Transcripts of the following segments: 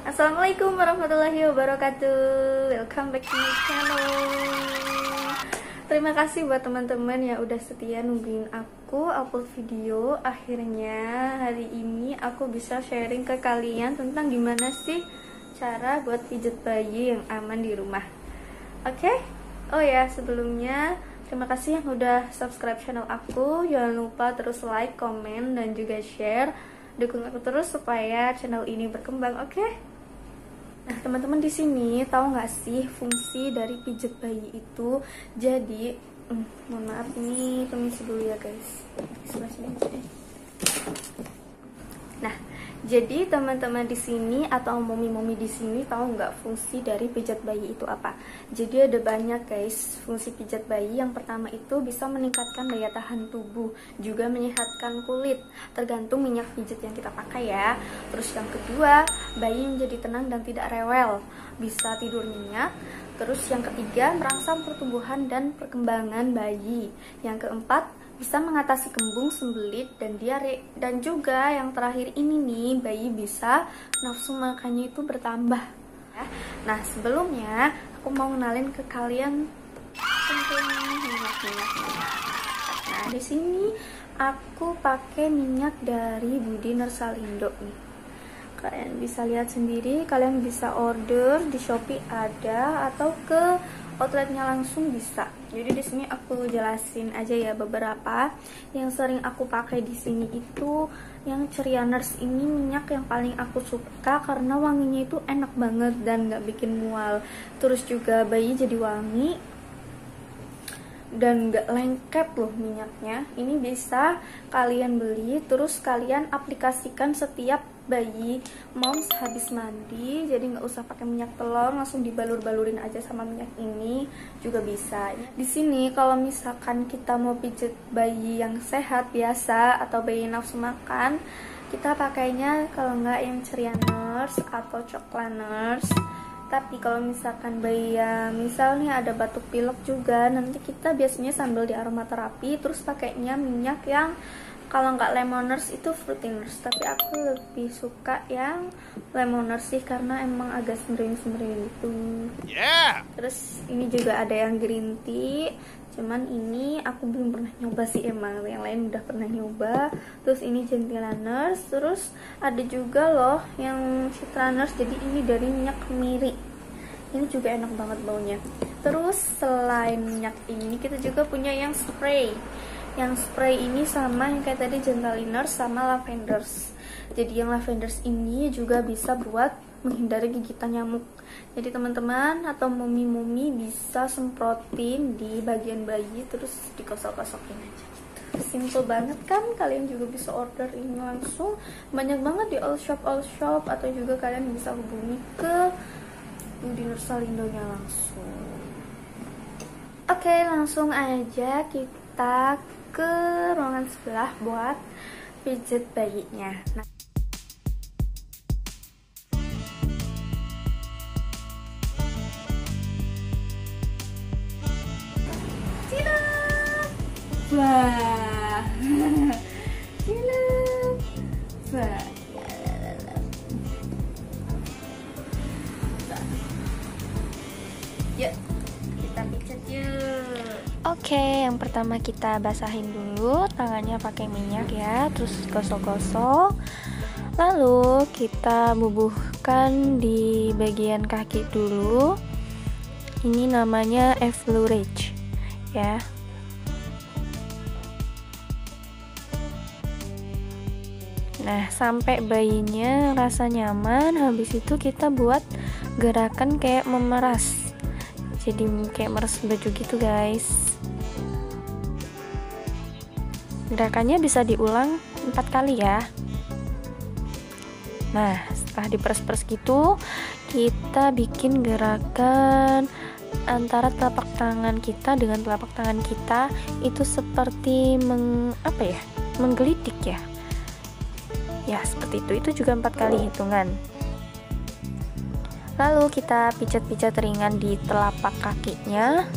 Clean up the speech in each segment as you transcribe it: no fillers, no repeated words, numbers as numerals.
Assalamualaikum warahmatullahi wabarakatuh. Welcome back to my channel. Terima kasih buat teman-teman yang udah setia nungguin aku upload video. Akhirnya hari ini aku bisa sharing ke kalian tentang gimana sih cara buat pijet bayi yang aman di rumah. Oke? Oh ya, sebelumnya terima kasih yang udah subscribe channel aku. Jangan lupa terus like, komen, dan juga share. Dukung aku terus supaya channel ini berkembang, oke? Nah, teman-teman di sini tahu nggak sih fungsi dari pijet bayi itu? Jadi, mohon maaf ini permisi dulu ya guys. Sebelah sini aja deh. Nah, jadi teman-teman di sini atau momi-momi di sini tahu nggak fungsi dari pijat bayi itu apa? Jadi ada banyak guys fungsi pijat bayi. Yang pertama itu bisa meningkatkan daya tahan tubuh, juga menyehatkan kulit, tergantung minyak pijat yang kita pakai ya. Terus yang kedua, bayi menjadi tenang dan tidak rewel, bisa tidur nyenyak. Terus yang ketiga, merangsang pertumbuhan dan perkembangan bayi. Yang keempat, bisa mengatasi kembung, sembelit, dan diare. Dan juga yang terakhir ini nih, bayi bisa nafsu makannya itu bertambah. Nah, sebelumnya aku mau kenalin ke kalian tentang minyak. Nah, di sini aku pakai minyak dari Budi Nursalindo nih. Kalian bisa lihat sendiri, kalian bisa order di Shopee ada atau ke outletnya langsung bisa. Jadi di sini aku jelasin aja ya beberapa yang sering aku pakai di sini itu yang Ceria Nurse ini minyak yang paling aku suka karena wanginya itu enak banget dan nggak bikin mual. Terus juga bayi jadi wangi dan nggak lengket loh minyaknya. Ini bisa kalian beli terus kalian aplikasikan setiap bayi moms habis mandi, jadi nggak usah pakai minyak telur, langsung dibalur-balurin aja sama minyak ini juga bisa. Di sini kalau misalkan kita mau pijet bayi yang sehat biasa atau bayi nafsu makan, kita pakainya kalau nggak yang Ceria Nurse atau Coklat Nurse. Tapi kalau misalkan bayi yang misalnya ada batuk pilek juga, nanti kita biasanya sambil di aromaterapi terus pakainya minyak yang kalau nggak Lemon Nurse itu Fruity Nurse, tapi aku lebih suka yang Lemon Nurse sih karena emang agak semering-semering gitu. Terus ini juga ada yang green tea, cuman ini aku belum pernah nyoba sih, emang yang lain udah pernah nyoba. Terus ini Gentila Nurse, terus ada juga loh yang Citra Nurse, jadi ini dari minyak kemiri. Ini juga enak banget baunya. Terus selain minyak ini kita juga punya yang spray. Yang spray ini sama yang kayak tadi Gentila Nurse sama Lavenders. Jadi yang Lavenders ini juga bisa buat menghindari gigitan nyamuk. Jadi teman-teman atau momi-momi bisa semprotin di bagian bayi terus dikosok-kosokin aja gitu. Simple banget kan? Kalian juga bisa order ini langsung. Banyak banget di all shop atau juga kalian bisa hubungi ke Budi Nursalindonya langsung. Oke, langsung aja kita ke ruangan sebelah buat pijet bayinya. Nah, wah, wah. Yuk, kita pijet yuk. Oke, yang pertama kita basahin dulu tangannya pakai minyak ya, terus gosok-gosok. Lalu kita bubuhkan di bagian kaki dulu. Ini namanya effleurage ya. Nah, sampai bayinya rasa nyaman, habis itu kita buat gerakan kayak memeras. Jadi kayak meres baju gitu guys. Gerakannya bisa diulang 4 kali ya. Nah, setelah diperes-peres gitu, kita bikin gerakan antara telapak tangan kita dengan telapak tangan kita itu seperti menggelitik ya. Ya, seperti itu. Itu juga 4 kali hitungan. Lalu kita pijat-pijat ringan di telapak kakinya.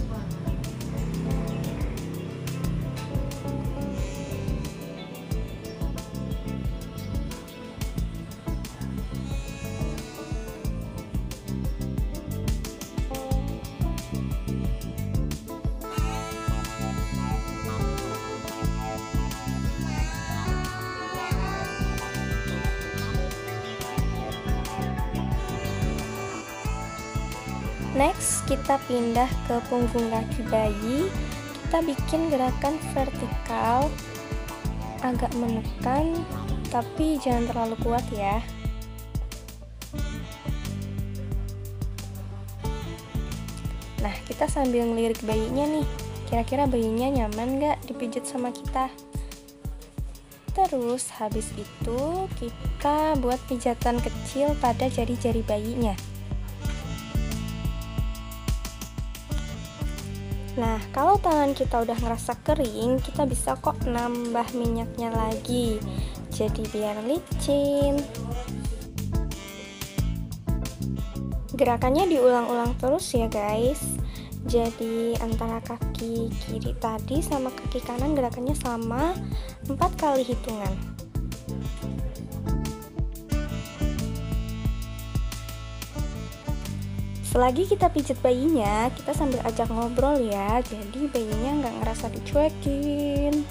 Next, kita pindah ke punggung kaki bayi. Kita bikin gerakan vertikal, agak menekan, tapi jangan terlalu kuat ya. Nah, kita sambil ngelirik bayinya nih. Kira-kira bayinya nyaman gak dipijit sama kita? Terus habis itu kita buat pijatan kecil pada jari-jari bayinya. Nah, kalau tangan kita udah ngerasa kering, kita bisa kok nambah minyaknya lagi, jadi biar licin. Gerakannya diulang-ulang terus ya guys. Jadi antara kaki kiri tadi sama kaki kanan gerakannya sama, 4 kali hitungan. Selagi kita pijit bayinya, kita sambil ajak ngobrol ya, jadi bayinya nggak ngerasa dicuekin.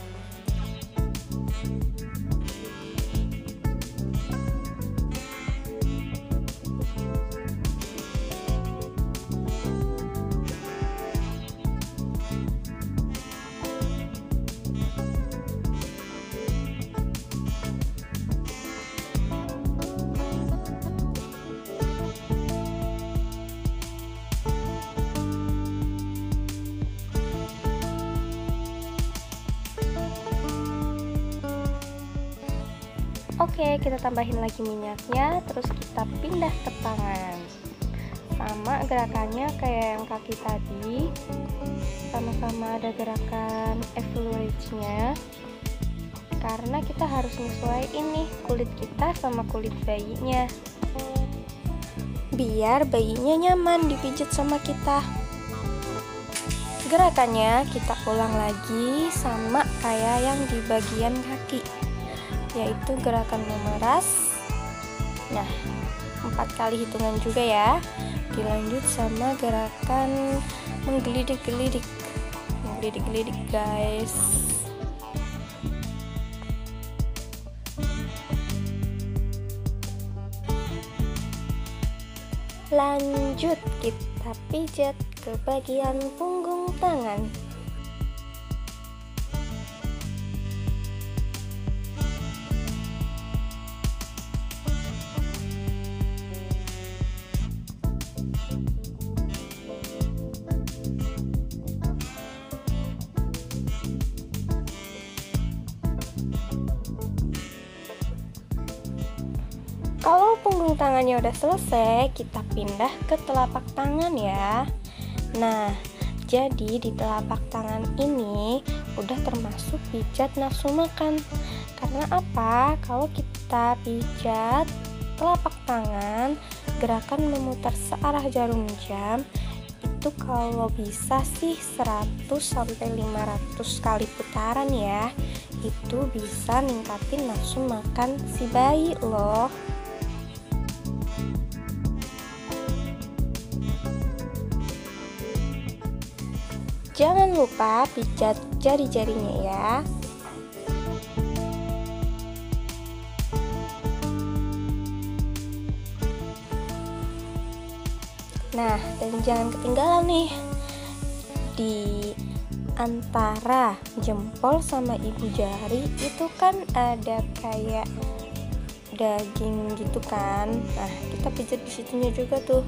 Oke, kita tambahin lagi minyaknya, terus kita pindah ke tangan. Sama gerakannya kayak yang kaki tadi, sama-sama ada gerakan average-nya, karena kita harus nyesuaiin nih kulit kita sama kulit bayinya, biar bayinya nyaman dipijit sama kita. Gerakannya kita ulang lagi sama kayak yang di bagian kaki, yaitu gerakan memeras. Nah, 4 kali hitungan juga ya. Dilanjut sama gerakan menggelidik-gelidik. Menggelidik-gelidik guys. Lanjut, kita pijat ke bagian punggung tangan. Kalau punggung tangannya udah selesai, kita pindah ke telapak tangan ya. Nah, jadi di telapak tangan ini udah termasuk pijat nafsu makan. Karena apa? Kalau kita pijat telapak tangan, gerakan memutar searah jarum jam itu kalau bisa sih 100-500 kali putaran ya. Itu bisa ningkatin nafsu makan si bayi loh. Jangan lupa pijat jari-jarinya ya. Nah, dan jangan ketinggalan nih, di antara jempol sama ibu jari itu kan ada kayak daging gitu kan. Nah, kita pijat di situnya juga tuh.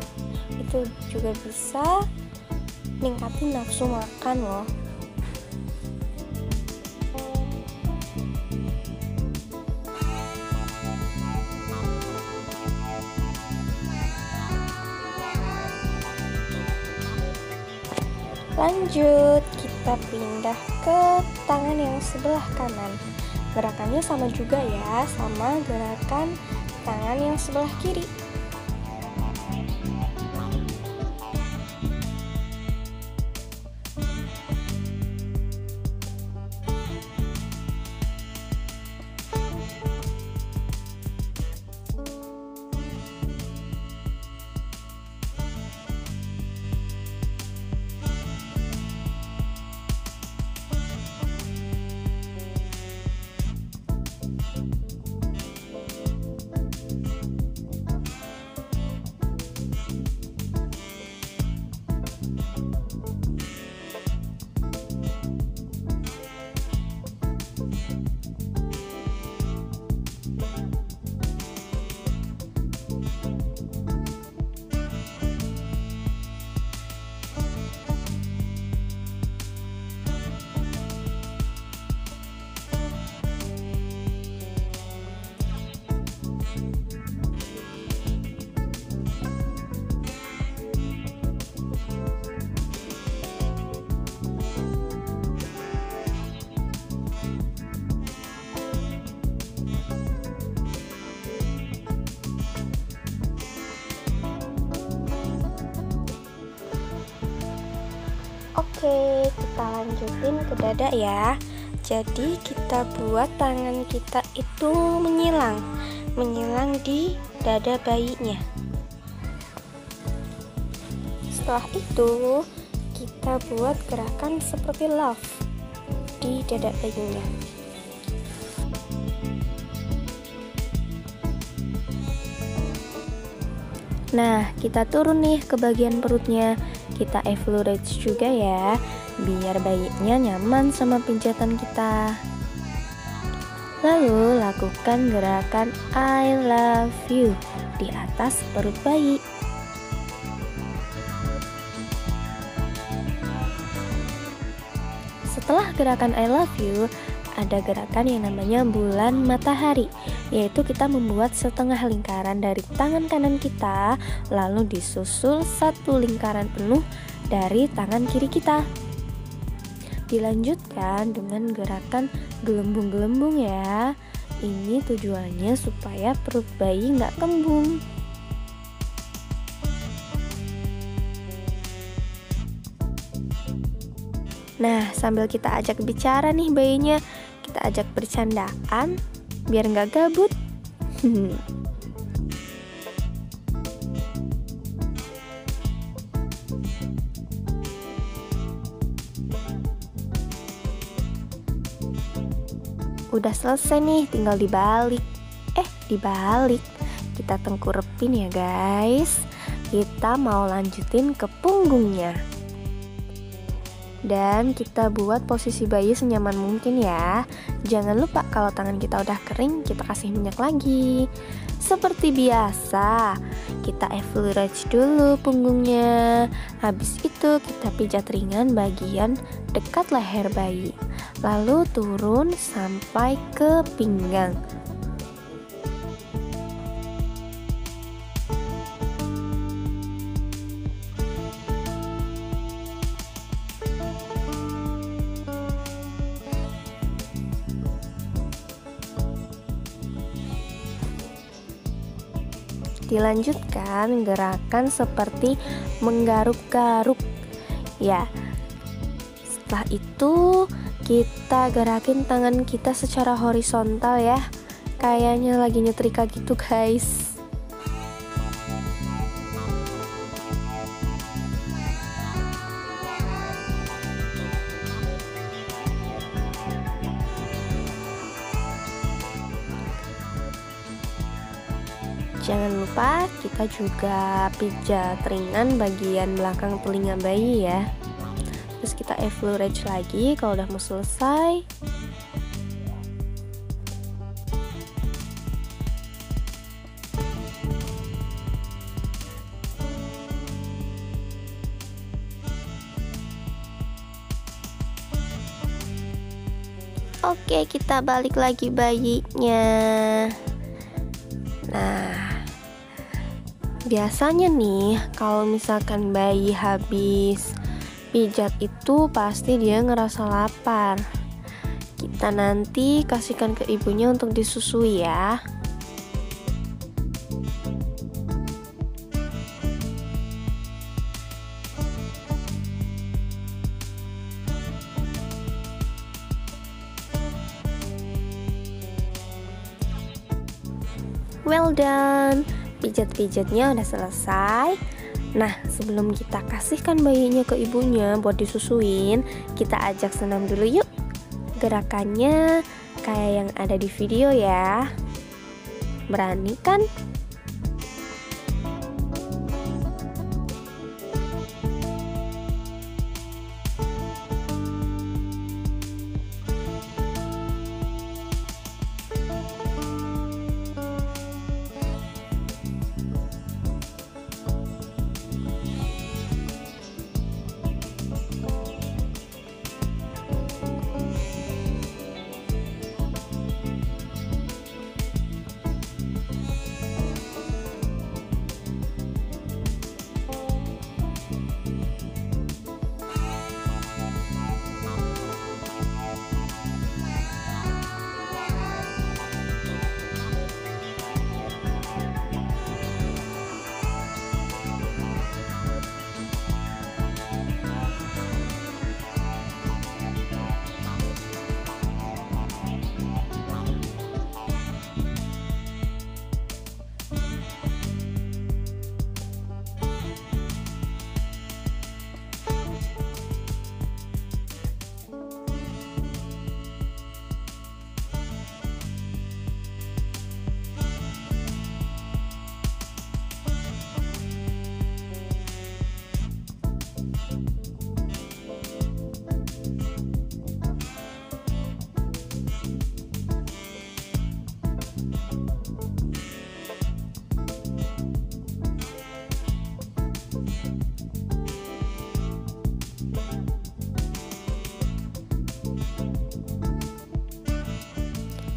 Itu juga bisa ningkatin nafsu makan loh. Lanjut, kita pindah ke tangan yang sebelah kanan. Gerakannya sama juga ya, sama gerakan tangan yang sebelah kiri. Oke, kita lanjutin ke dada ya. Jadi kita buat tangan kita itu menyilang di dada bayinya. Setelah itu kita buat gerakan seperti love di dada bayinya. Nah, kita turun nih ke bagian perutnya. Kita evaluate juga ya, biar bayinya nyaman sama pijatan kita. Lalu lakukan gerakan I love you di atas perut bayi. Setelah gerakan I love you, ada gerakan yang namanya bulan matahari, yaitu kita membuat setengah lingkaran dari tangan kanan kita, lalu disusul satu lingkaran penuh dari tangan kiri kita. Dilanjutkan dengan gerakan gelembung-gelembung ya. Ini tujuannya supaya perut bayi nggak kembung. Nah, sambil kita ajak bicara nih bayinya, kita ajak bercandaan biar nggak gabut. Udah selesai nih, tinggal dibalik. Dibalik. Kita tengkurepin ya guys. Kita mau lanjutin ke punggungnya. Dan kita buat posisi bayi senyaman mungkin ya. Jangan lupa kalau tangan kita udah kering, kita kasih minyak lagi. Seperti biasa, kita evaluate dulu punggungnya. Habis itu kita pijat ringan bagian dekat leher bayi, lalu turun sampai ke pinggang. Dilanjutkan gerakan seperti menggaruk-garuk ya. Setelah itu kita gerakin tangan kita secara horizontal ya, kayaknya lagi nyetrika gitu guys. Jangan lupa kita juga pijat ringan bagian belakang telinga bayi ya. Terus kita evaluate lagi kalau udah mau selesai. Oke, kita balik lagi bayinya. Nah, biasanya nih kalau misalkan bayi habis pijat itu pasti dia ngerasa lapar. Kita nanti kasihkan ke ibunya untuk disusui ya. Well done, pijat-pijatnya udah selesai. Nah, sebelum kita kasihkan bayinya ke ibunya buat disusuin, kita ajak senam dulu yuk. Gerakannya kayak yang ada di video ya. Berani kan?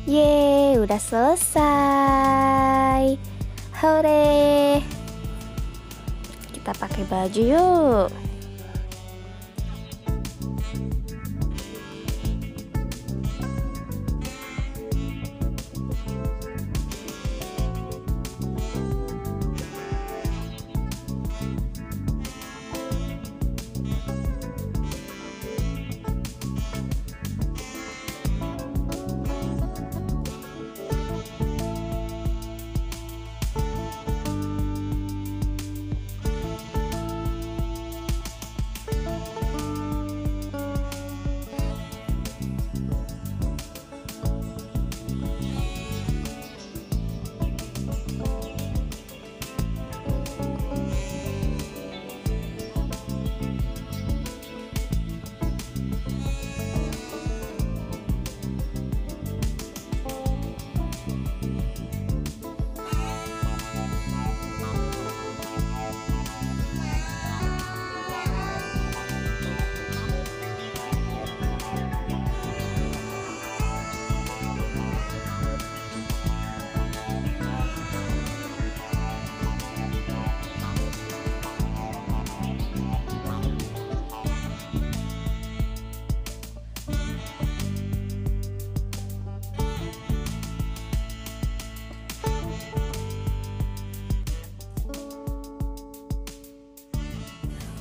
Yeay, udah selesai. Hore. Kita pakai baju yuk.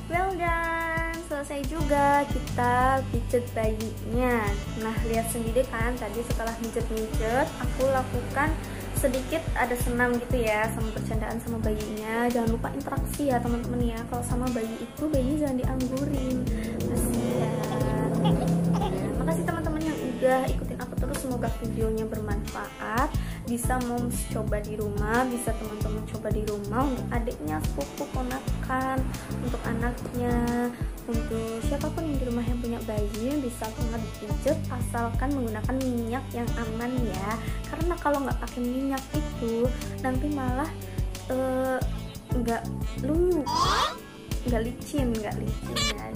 Well done, selesai juga kita pijet bayinya. Nah, lihat sendiri kan tadi setelah mijet-mijet aku lakukan sedikit ada senam gitu ya, sama bercandaan sama bayinya. Jangan lupa interaksi ya teman-teman ya. Kalau sama bayi itu, bayi jangan dianggurin. Kasihan. Makasih teman-teman yang udah ikutin aku terus. Semoga videonya bermanfaat. Bisa moms coba di rumah, bisa teman-teman coba di rumah untuk adiknya, sepupu, ponakan, untuk anaknya, untuk siapapun yang di rumah yang punya bayi bisa banget dipijet asalkan menggunakan minyak yang aman ya. Karena kalau nggak pakai minyak itu nanti malah nggak licin ya,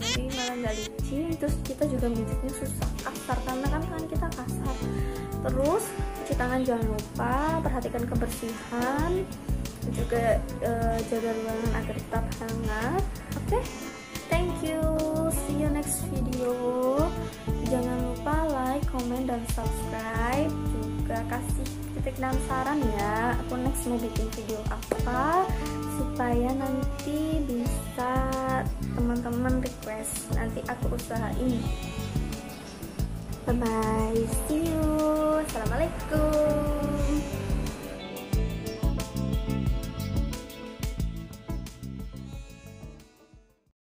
jadi malah nggak licin, terus kita juga mijitnya susah, kasar karena kan tangan kita kasar. Terus cuci tangan jangan lupa, perhatikan kebersihan, juga jaga ruangan agar tetap hangat. Oke, thank you, see you next video. Jangan lupa like, comment, dan subscribe, juga kasih kritik dan saran ya, aku next mau bikin video apa supaya nanti bisa teman-teman request, nanti aku usahain. Bye bye, see you, assalamualaikum.